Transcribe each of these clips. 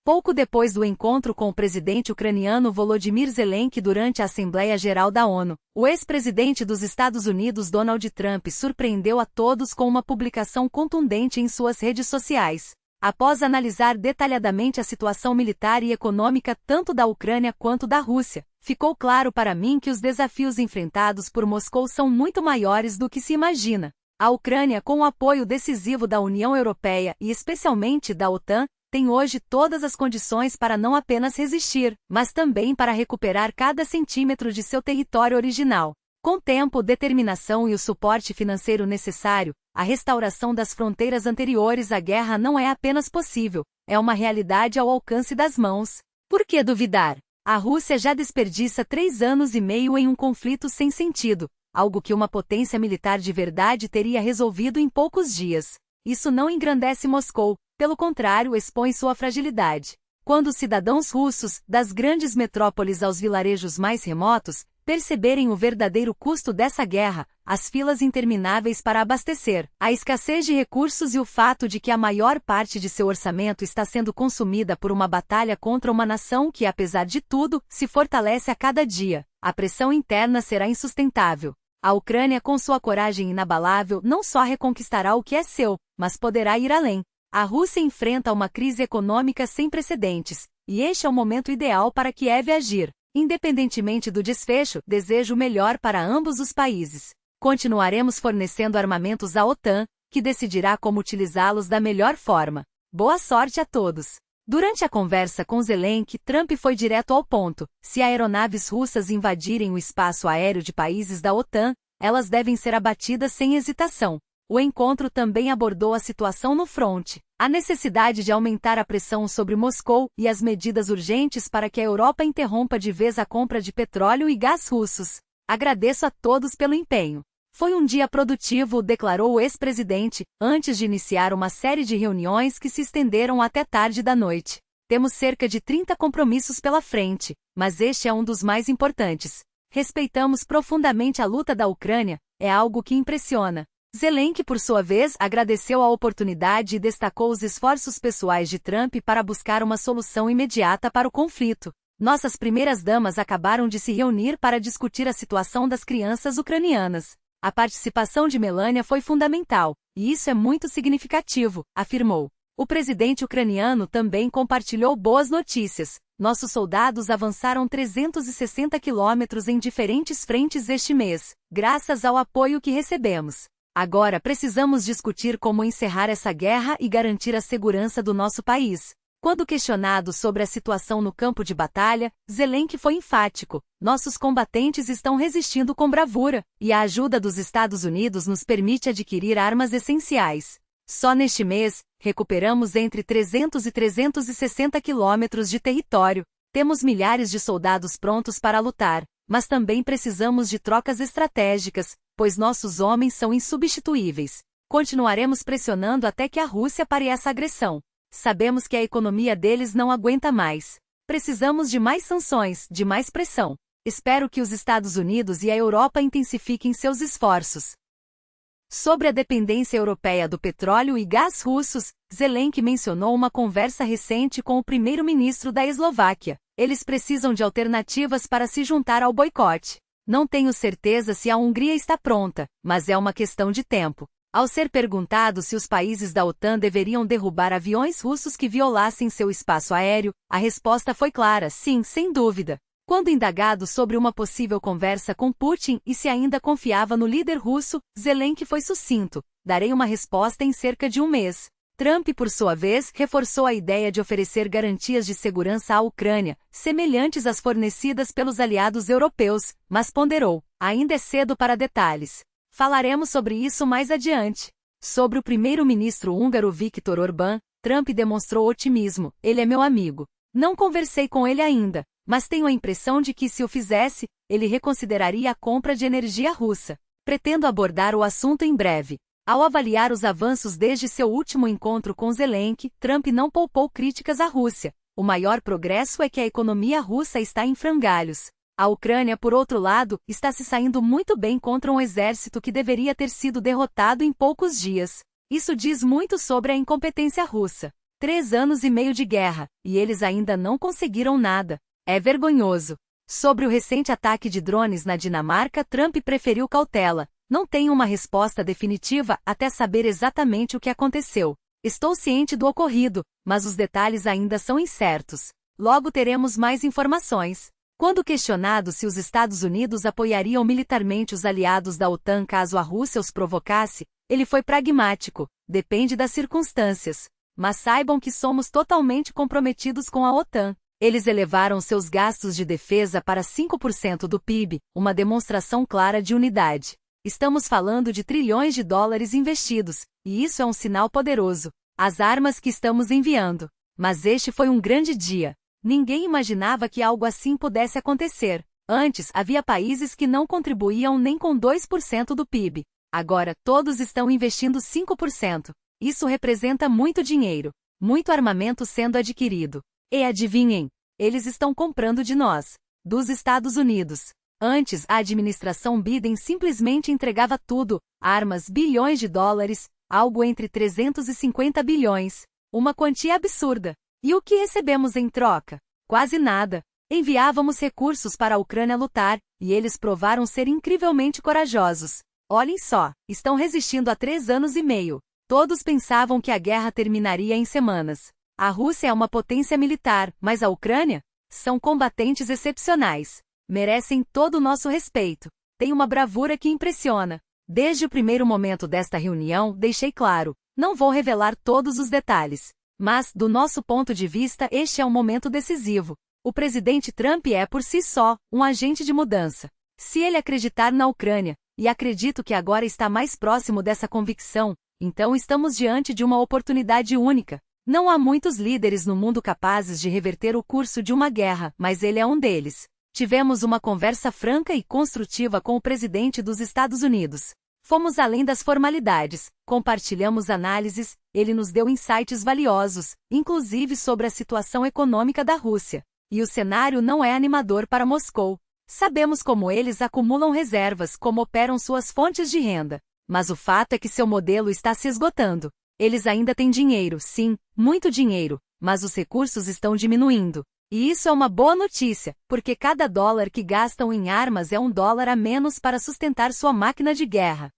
Pouco depois do encontro com o presidente ucraniano Volodymyr Zelensky durante a Assembleia Geral da ONU, o ex-presidente dos Estados Unidos Donald Trump surpreendeu a todos com uma publicação contundente em suas redes sociais. Após analisar detalhadamente a situação militar e econômica tanto da Ucrânia quanto da Rússia, ficou claro para mim que os desafios enfrentados por Moscou são muito maiores do que se imagina. A Ucrânia, com o apoio decisivo da União Europeia e especialmente da OTAN, tem hoje todas as condições para não apenas resistir, mas também para recuperar cada centímetro de seu território original. Com tempo, determinação e o suporte financeiro necessário, a restauração das fronteiras anteriores à guerra não é apenas possível, é uma realidade ao alcance das mãos. Por que duvidar? A Rússia já desperdiça 3 anos e meio em um conflito sem sentido, algo que uma potência militar de verdade teria resolvido em poucos dias. Isso não engrandece Moscou, pelo contrário, expõe sua fragilidade. Quando os cidadãos russos, das grandes metrópoles aos vilarejos mais remotos, perceberem o verdadeiro custo dessa guerra, as filas intermináveis para abastecer, a escassez de recursos e o fato de que a maior parte de seu orçamento está sendo consumida por uma batalha contra uma nação que, apesar de tudo, se fortalece a cada dia, a pressão interna será insustentável. A Ucrânia, com sua coragem inabalável, não só reconquistará o que é seu, mas poderá ir além. A Rússia enfrenta uma crise econômica sem precedentes, e este é o momento ideal para Kiev agir. Independentemente do desfecho, desejo o melhor para ambos os países. Continuaremos fornecendo armamentos à OTAN, que decidirá como utilizá-los da melhor forma. Boa sorte a todos! Durante a conversa com Zelensky, Trump foi direto ao ponto. Se aeronaves russas invadirem o espaço aéreo de países da OTAN, elas devem ser abatidas sem hesitação. O encontro também abordou a situação no fronte, a necessidade de aumentar a pressão sobre Moscou e as medidas urgentes para que a Europa interrompa de vez a compra de petróleo e gás russos. Agradeço a todos pelo empenho. Foi um dia produtivo, declarou o ex-presidente, antes de iniciar uma série de reuniões que se estenderam até tarde da noite. Temos cerca de 30 compromissos pela frente, mas este é um dos mais importantes. Respeitamos profundamente a luta da Ucrânia, é algo que impressiona. Zelensky, por sua vez, agradeceu a oportunidade e destacou os esforços pessoais de Trump para buscar uma solução imediata para o conflito. Nossas primeiras-damas acabaram de se reunir para discutir a situação das crianças ucranianas. A participação de Melania foi fundamental, e isso é muito significativo, afirmou. O presidente ucraniano também compartilhou boas notícias. Nossos soldados avançaram 360 quilômetros em diferentes frentes este mês, graças ao apoio que recebemos. Agora precisamos discutir como encerrar essa guerra e garantir a segurança do nosso país. Quando questionado sobre a situação no campo de batalha, Zelensky foi enfático. Nossos combatentes estão resistindo com bravura, e a ajuda dos Estados Unidos nos permite adquirir armas essenciais. Só neste mês, recuperamos entre 300 e 360 quilômetros de território. Temos milhares de soldados prontos para lutar, mas também precisamos de trocas estratégicas, pois nossos homens são insubstituíveis. Continuaremos pressionando até que a Rússia pare essa agressão. Sabemos que a economia deles não aguenta mais. Precisamos de mais sanções, de mais pressão. Espero que os Estados Unidos e a Europa intensifiquem seus esforços. Sobre a dependência europeia do petróleo e gás russos, Zelensky mencionou uma conversa recente com o primeiro-ministro da Eslováquia. Eles precisam de alternativas para se juntar ao boicote. Não tenho certeza se a Hungria está pronta, mas é uma questão de tempo. Ao ser perguntado se os países da OTAN deveriam derrubar aviões russos que violassem seu espaço aéreo, a resposta foi clara: sim, sem dúvida. Quando indagado sobre uma possível conversa com Putin e se ainda confiava no líder russo, Zelensky foi sucinto: darei uma resposta em cerca de um mês. Trump, por sua vez, reforçou a ideia de oferecer garantias de segurança à Ucrânia, semelhantes às fornecidas pelos aliados europeus, mas ponderou: ainda é cedo para detalhes. Falaremos sobre isso mais adiante. Sobre o primeiro-ministro húngaro Viktor Orbán, Trump demonstrou otimismo: ele é meu amigo. Não conversei com ele ainda, mas tenho a impressão de que, se o fizesse, ele reconsideraria a compra de energia russa. Pretendo abordar o assunto em breve. Ao avaliar os avanços desde seu último encontro com Zelensky, Trump não poupou críticas à Rússia. O maior progresso é que a economia russa está em frangalhos. A Ucrânia, por outro lado, está se saindo muito bem contra um exército que deveria ter sido derrotado em poucos dias. Isso diz muito sobre a incompetência russa. 3 anos e meio de guerra, e eles ainda não conseguiram nada. É vergonhoso. Sobre o recente ataque de drones na Dinamarca, Trump preferiu cautela. Não tenho uma resposta definitiva até saber exatamente o que aconteceu. Estou ciente do ocorrido, mas os detalhes ainda são incertos. Logo teremos mais informações. Quando questionado se os Estados Unidos apoiariam militarmente os aliados da OTAN caso a Rússia os provocasse, ele foi pragmático. Depende das circunstâncias. Mas saibam que somos totalmente comprometidos com a OTAN. Eles elevaram seus gastos de defesa para 5% do PIB, uma demonstração clara de unidade. Estamos falando de trilhões de dólares investidos, e isso é um sinal poderoso. As armas que estamos enviando. Mas este foi um grande dia. Ninguém imaginava que algo assim pudesse acontecer. Antes, havia países que não contribuíam nem com 2% do PIB. Agora, todos estão investindo 5%. Isso representa muito dinheiro. Muito armamento sendo adquirido. E adivinhem, eles estão comprando de nós, dos Estados Unidos. Antes, a administração Biden simplesmente entregava tudo, armas, bilhões de dólares, algo entre 350 bilhões. Uma quantia absurda. E o que recebemos em troca? Quase nada. Enviávamos recursos para a Ucrânia lutar, e eles provaram ser incrivelmente corajosos. Olhem só, estão resistindo há 3 anos e meio. Todos pensavam que a guerra terminaria em semanas. A Rússia é uma potência militar, mas a Ucrânia? São combatentes excepcionais. Merecem todo o nosso respeito. Tem uma bravura que impressiona. Desde o primeiro momento desta reunião, deixei claro, não vou revelar todos os detalhes. Mas, do nosso ponto de vista, este é um momento decisivo. O presidente Trump é, por si só, um agente de mudança. Se ele acreditar na Ucrânia, e acredito que agora está mais próximo dessa convicção, então estamos diante de uma oportunidade única. Não há muitos líderes no mundo capazes de reverter o curso de uma guerra, mas ele é um deles. Tivemos uma conversa franca e construtiva com o presidente dos Estados Unidos. Fomos além das formalidades, compartilhamos análises, ele nos deu insights valiosos, inclusive sobre a situação econômica da Rússia. E o cenário não é animador para Moscou. Sabemos como eles acumulam reservas, como operam suas fontes de renda. Mas o fato é que seu modelo está se esgotando. Eles ainda têm dinheiro, sim, muito dinheiro, mas os recursos estão diminuindo. E isso é uma boa notícia, porque cada dólar que gastam em armas é $1 a menos para sustentar sua máquina de guerra.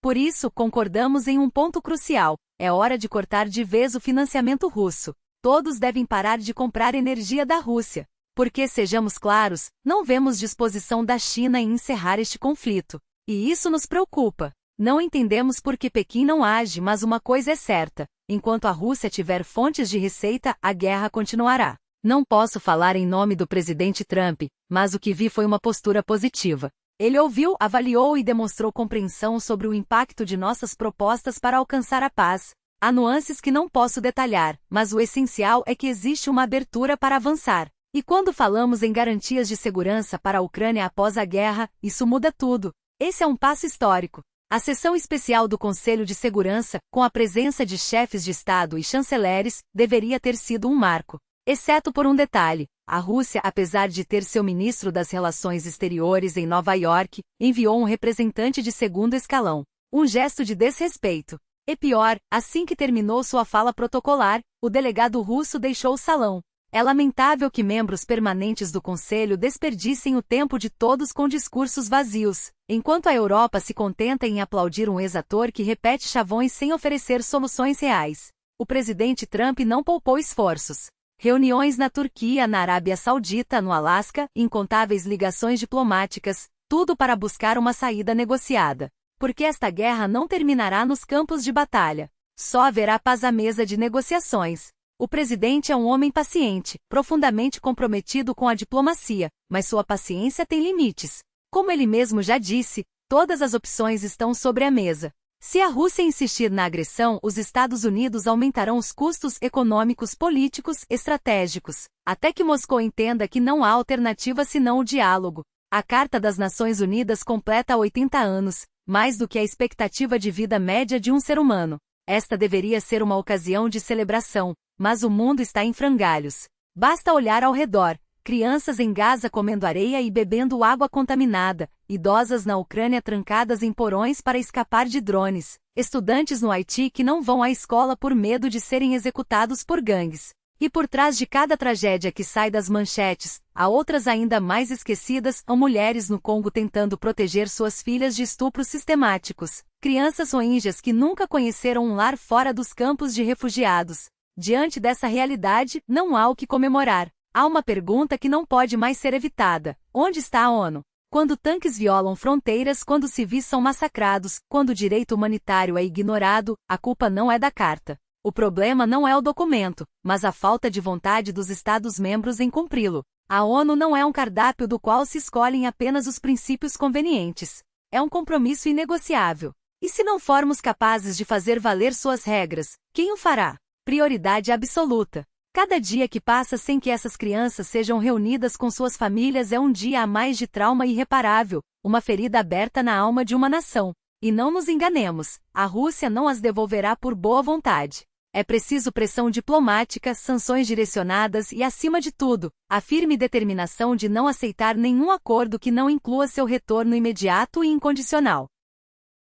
Por isso, concordamos em um ponto crucial: é hora de cortar de vez o financiamento russo. Todos devem parar de comprar energia da Rússia. Porque, sejamos claros, não vemos disposição da China em encerrar este conflito. E isso nos preocupa. Não entendemos por que Pequim não age, mas uma coisa é certa: enquanto a Rússia tiver fontes de receita, a guerra continuará. Não posso falar em nome do presidente Trump, mas o que vi foi uma postura positiva. Ele ouviu, avaliou e demonstrou compreensão sobre o impacto de nossas propostas para alcançar a paz. Há nuances que não posso detalhar, mas o essencial é que existe uma abertura para avançar. E quando falamos em garantias de segurança para a Ucrânia após a guerra, isso muda tudo. Esse é um passo histórico. A sessão especial do Conselho de Segurança, com a presença de chefes de Estado e chanceleres, deveria ter sido um marco. Exceto por um detalhe: a Rússia, apesar de ter seu ministro das Relações Exteriores em Nova York, enviou um representante de segundo escalão. Um gesto de desrespeito. E pior, assim que terminou sua fala protocolar, o delegado russo deixou o salão. É lamentável que membros permanentes do Conselho desperdicem o tempo de todos com discursos vazios, enquanto a Europa se contenta em aplaudir um ex-ator que repete chavões sem oferecer soluções reais. O presidente Trump não poupou esforços. Reuniões na Turquia, na Arábia Saudita, no Alasca, incontáveis ligações diplomáticas, tudo para buscar uma saída negociada. Porque esta guerra não terminará nos campos de batalha. Só haverá paz à mesa de negociações. O presidente é um homem paciente, profundamente comprometido com a diplomacia, mas sua paciência tem limites. Como ele mesmo já disse, todas as opções estão sobre a mesa. Se a Rússia insistir na agressão, os Estados Unidos aumentarão os custos econômicos, políticos, estratégicos, até que Moscou entenda que não há alternativa senão o diálogo. A Carta das Nações Unidas completa 80 anos, mais do que a expectativa de vida média de um ser humano. Esta deveria ser uma ocasião de celebração, mas o mundo está em frangalhos. Basta olhar ao redor: crianças em Gaza comendo areia e bebendo água contaminada, idosas na Ucrânia trancadas em porões para escapar de drones, Estudantes no Haiti que não vão à escola por medo de serem executados por gangues. E por trás de cada tragédia que sai das manchetes, há outras ainda mais esquecidas, há mulheres no Congo tentando proteger suas filhas de estupros sistemáticos, crianças rohingyas que nunca conheceram um lar fora dos campos de refugiados. Diante dessa realidade, não há o que comemorar. Há uma pergunta que não pode mais ser evitada: onde está a ONU? Quando tanques violam fronteiras, quando civis são massacrados, quando o direito humanitário é ignorado, a culpa não é da carta. O problema não é o documento, mas a falta de vontade dos Estados-membros em cumpri-lo. A ONU não é um cardápio do qual se escolhem apenas os princípios convenientes. É um compromisso inegociável. E se não formos capazes de fazer valer suas regras, quem o fará? Prioridade absoluta. Cada dia que passa sem que essas crianças sejam reunidas com suas famílias é um dia a mais de trauma irreparável, uma ferida aberta na alma de uma nação. E não nos enganemos, a Rússia não as devolverá por boa vontade. É preciso pressão diplomática, sanções direcionadas e, acima de tudo, a firme determinação de não aceitar nenhum acordo que não inclua seu retorno imediato e incondicional.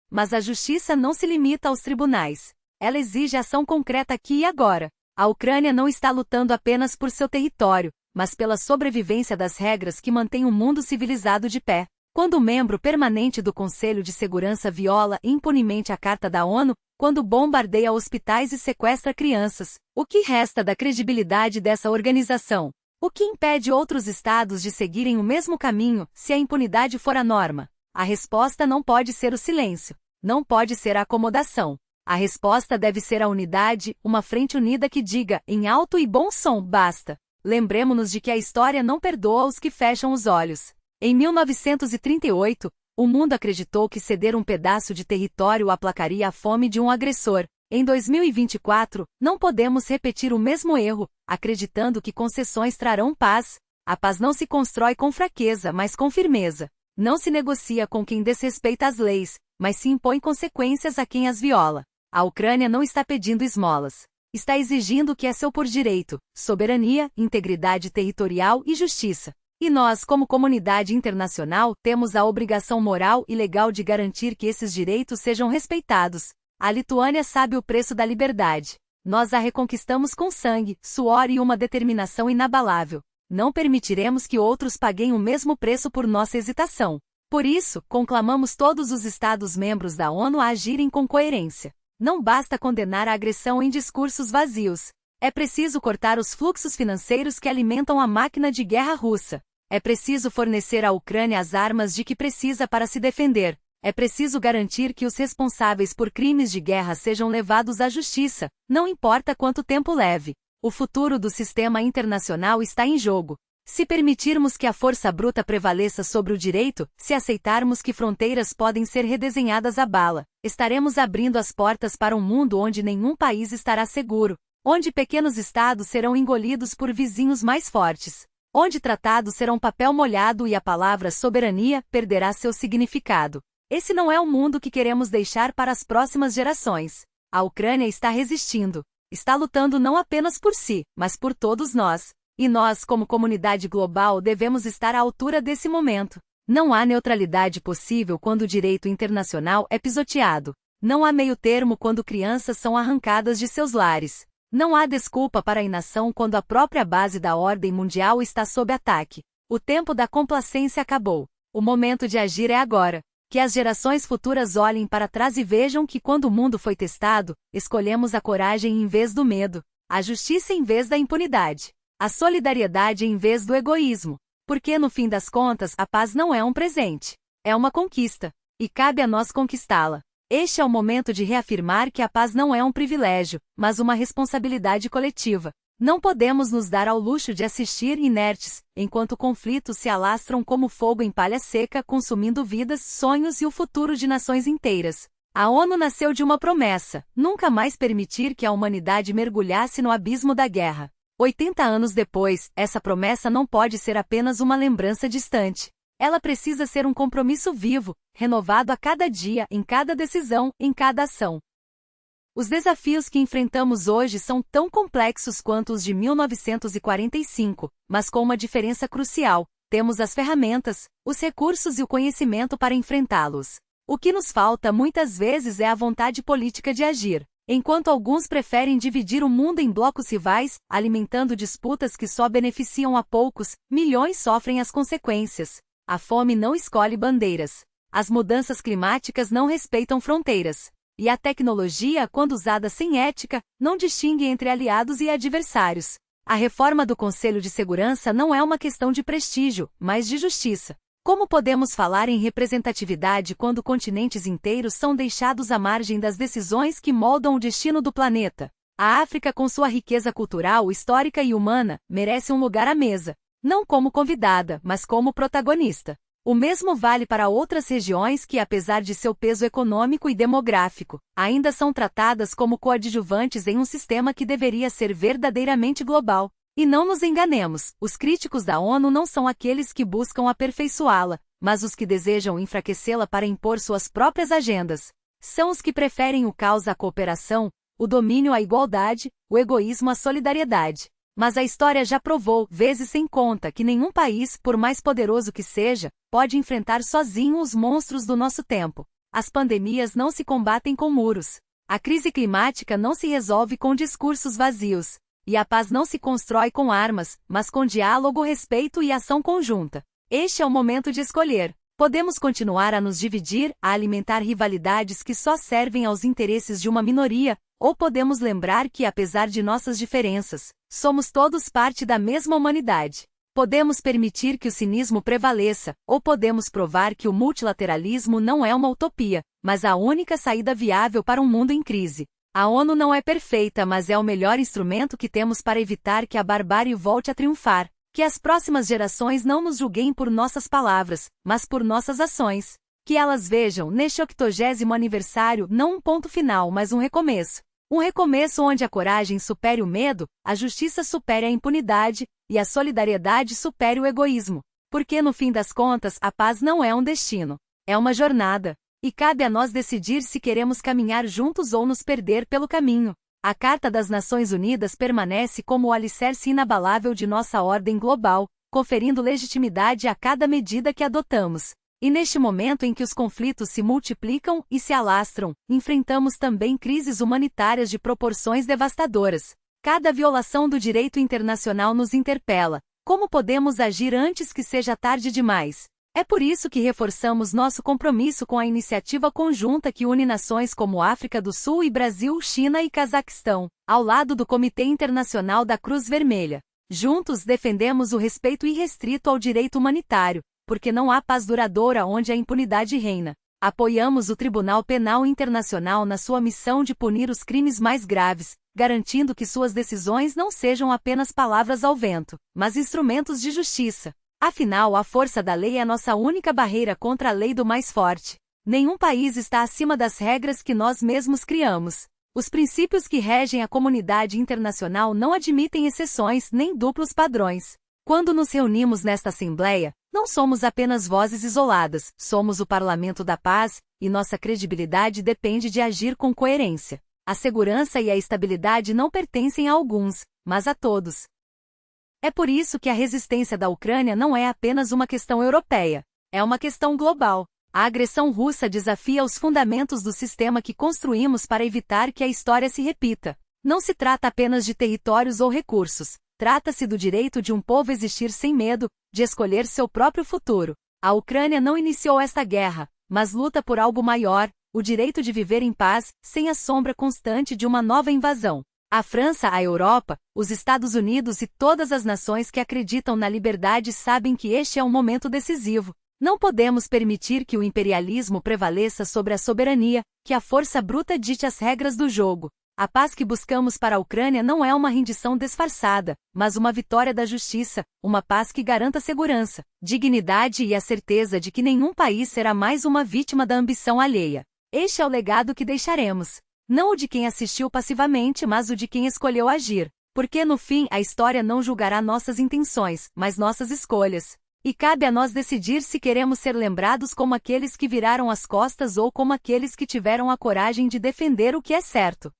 Mas a justiça não se limita aos tribunais. Ela exige ação concreta aqui e agora. A Ucrânia não está lutando apenas por seu território, mas pela sobrevivência das regras que mantêm o mundo civilizado de pé. Quando o membro permanente do Conselho de Segurança viola impunemente a Carta da ONU, quando bombardeia hospitais e sequestra crianças, o que resta da credibilidade dessa organização? O que impede outros estados de seguirem o mesmo caminho, se a impunidade for a norma? A resposta não pode ser o silêncio. Não pode ser a acomodação. A resposta deve ser a unidade, uma frente unida que diga, em alto e bom som, basta. Lembremo-nos de que a história não perdoa os que fecham os olhos. Em 1938, o mundo acreditou que ceder um pedaço de território aplacaria a fome de um agressor. Em 2024, não podemos repetir o mesmo erro, acreditando que concessões trarão paz. A paz não se constrói com fraqueza, mas com firmeza. Não se negocia com quem desrespeita as leis, mas se impõe consequências a quem as viola. A Ucrânia não está pedindo esmolas. Está exigindo o que é seu por direito: soberania, integridade territorial e justiça. E nós, como comunidade internacional, temos a obrigação moral e legal de garantir que esses direitos sejam respeitados. A Lituânia sabe o preço da liberdade. Nós a reconquistamos com sangue, suor e uma determinação inabalável. Não permitiremos que outros paguem o mesmo preço por nossa hesitação. Por isso, conclamamos todos os Estados-membros da ONU a agirem com coerência. Não basta condenar a agressão em discursos vazios. É preciso cortar os fluxos financeiros que alimentam a máquina de guerra russa. É preciso fornecer à Ucrânia as armas de que precisa para se defender. É preciso garantir que os responsáveis por crimes de guerra sejam levados à justiça, não importa quanto tempo leve. O futuro do sistema internacional está em jogo. Se permitirmos que a força bruta prevaleça sobre o direito, se aceitarmos que fronteiras podem ser redesenhadas à bala, estaremos abrindo as portas para um mundo onde nenhum país estará seguro, onde pequenos estados serão engolidos por vizinhos mais fortes, onde tratados serão papel molhado e a palavra soberania perderá seu significado. Esse não é o mundo que queremos deixar para as próximas gerações. A Ucrânia está resistindo. Está lutando não apenas por si, mas por todos nós. E nós, como comunidade global, devemos estar à altura desse momento. Não há neutralidade possível quando o direito internacional é pisoteado. Não há meio-termo quando crianças são arrancadas de seus lares. Não há desculpa para a inação quando a própria base da ordem mundial está sob ataque. O tempo da complacência acabou. O momento de agir é agora. Que as gerações futuras olhem para trás e vejam que quando o mundo foi testado, escolhemos a coragem em vez do medo, a justiça em vez da impunidade, a solidariedade em vez do egoísmo. Porque no fim das contas, a paz não é um presente, é uma conquista, e cabe a nós conquistá-la. Este é o momento de reafirmar que a paz não é um privilégio, mas uma responsabilidade coletiva. Não podemos nos dar ao luxo de assistir inertes, enquanto conflitos se alastram como fogo em palha seca, consumindo vidas, sonhos e o futuro de nações inteiras. A ONU nasceu de uma promessa: nunca mais permitir que a humanidade mergulhasse no abismo da guerra. 80 anos depois, essa promessa não pode ser apenas uma lembrança distante. Ela precisa ser um compromisso vivo, renovado a cada dia, em cada decisão, em cada ação. Os desafios que enfrentamos hoje são tão complexos quanto os de 1945, mas com uma diferença crucial: temos as ferramentas, os recursos e o conhecimento para enfrentá-los. O que nos falta muitas vezes é a vontade política de agir. Enquanto alguns preferem dividir o mundo em blocos rivais, alimentando disputas que só beneficiam a poucos, milhões sofrem as consequências. A fome não escolhe bandeiras. As mudanças climáticas não respeitam fronteiras. E a tecnologia, quando usada sem ética, não distingue entre aliados e adversários. A reforma do Conselho de Segurança não é uma questão de prestígio, mas de justiça. Como podemos falar em representatividade quando continentes inteiros são deixados à margem das decisões que moldam o destino do planeta? A África, com sua riqueza cultural, histórica e humana, merece um lugar à mesa, não como convidada, mas como protagonista. O mesmo vale para outras regiões que, apesar de seu peso econômico e demográfico, ainda são tratadas como coadjuvantes em um sistema que deveria ser verdadeiramente global. E não nos enganemos, os críticos da ONU não são aqueles que buscam aperfeiçoá-la, mas os que desejam enfraquecê-la para impor suas próprias agendas. São os que preferem o caos à cooperação, o domínio à igualdade, o egoísmo à solidariedade. Mas a história já provou, vezes sem conta, que nenhum país, por mais poderoso que seja, pode enfrentar sozinho os monstros do nosso tempo. As pandemias não se combatem com muros. A crise climática não se resolve com discursos vazios. E a paz não se constrói com armas, mas com diálogo, respeito e ação conjunta. Este é o momento de escolher. Podemos continuar a nos dividir, a alimentar rivalidades que só servem aos interesses de uma minoria, ou podemos lembrar que, apesar de nossas diferenças, somos todos parte da mesma humanidade. Podemos permitir que o cinismo prevaleça, ou podemos provar que o multilateralismo não é uma utopia, mas a única saída viável para um mundo em crise. A ONU não é perfeita, mas é o melhor instrumento que temos para evitar que a barbárie volte a triunfar. Que as próximas gerações não nos julguem por nossas palavras, mas por nossas ações. Que elas vejam neste 80º aniversário não um ponto final, mas um recomeço. Um recomeço onde a coragem supere o medo, a justiça supere a impunidade, e a solidariedade supere o egoísmo. Porque no fim das contas, a paz não é um destino. É uma jornada. E cabe a nós decidir se queremos caminhar juntos ou nos perder pelo caminho. A Carta das Nações Unidas permanece como o alicerce inabalável de nossa ordem global, conferindo legitimidade a cada medida que adotamos. E neste momento em que os conflitos se multiplicam e se alastram, enfrentamos também crises humanitárias de proporções devastadoras. Cada violação do direito internacional nos interpela. Como podemos agir antes que seja tarde demais? É por isso que reforçamos nosso compromisso com a iniciativa conjunta que une nações como África do Sul e Brasil, China e Cazaquistão, ao lado do Comitê Internacional da Cruz Vermelha. Juntos defendemos o respeito irrestrito ao direito humanitário, porque não há paz duradoura onde a impunidade reina. Apoiamos o Tribunal Penal Internacional na sua missão de punir os crimes mais graves, garantindo que suas decisões não sejam apenas palavras ao vento, mas instrumentos de justiça. Afinal, a força da lei é nossa única barreira contra a lei do mais forte. Nenhum país está acima das regras que nós mesmos criamos. Os princípios que regem a comunidade internacional não admitem exceções nem duplos padrões. Quando nos reunimos nesta Assembleia, não somos apenas vozes isoladas, somos o Parlamento da Paz, e nossa credibilidade depende de agir com coerência. A segurança e a estabilidade não pertencem a alguns, mas a todos. É por isso que a resistência da Ucrânia não é apenas uma questão europeia. É uma questão global. A agressão russa desafia os fundamentos do sistema que construímos para evitar que a história se repita. Não se trata apenas de territórios ou recursos. Trata-se do direito de um povo existir sem medo, de escolher seu próprio futuro. A Ucrânia não iniciou esta guerra, mas luta por algo maior, o direito de viver em paz, sem a sombra constante de uma nova invasão. A França, a Europa, os Estados Unidos e todas as nações que acreditam na liberdade sabem que este é um momento decisivo. Não podemos permitir que o imperialismo prevaleça sobre a soberania, que a força bruta dite as regras do jogo. A paz que buscamos para a Ucrânia não é uma rendição disfarçada, mas uma vitória da justiça, uma paz que garanta segurança, dignidade e a certeza de que nenhum país será mais uma vítima da ambição alheia. Este é o legado que deixaremos. Não o de quem assistiu passivamente, mas o de quem escolheu agir. Porque no fim a história não julgará nossas intenções, mas nossas escolhas. E cabe a nós decidir se queremos ser lembrados como aqueles que viraram as costas ou como aqueles que tiveram a coragem de defender o que é certo.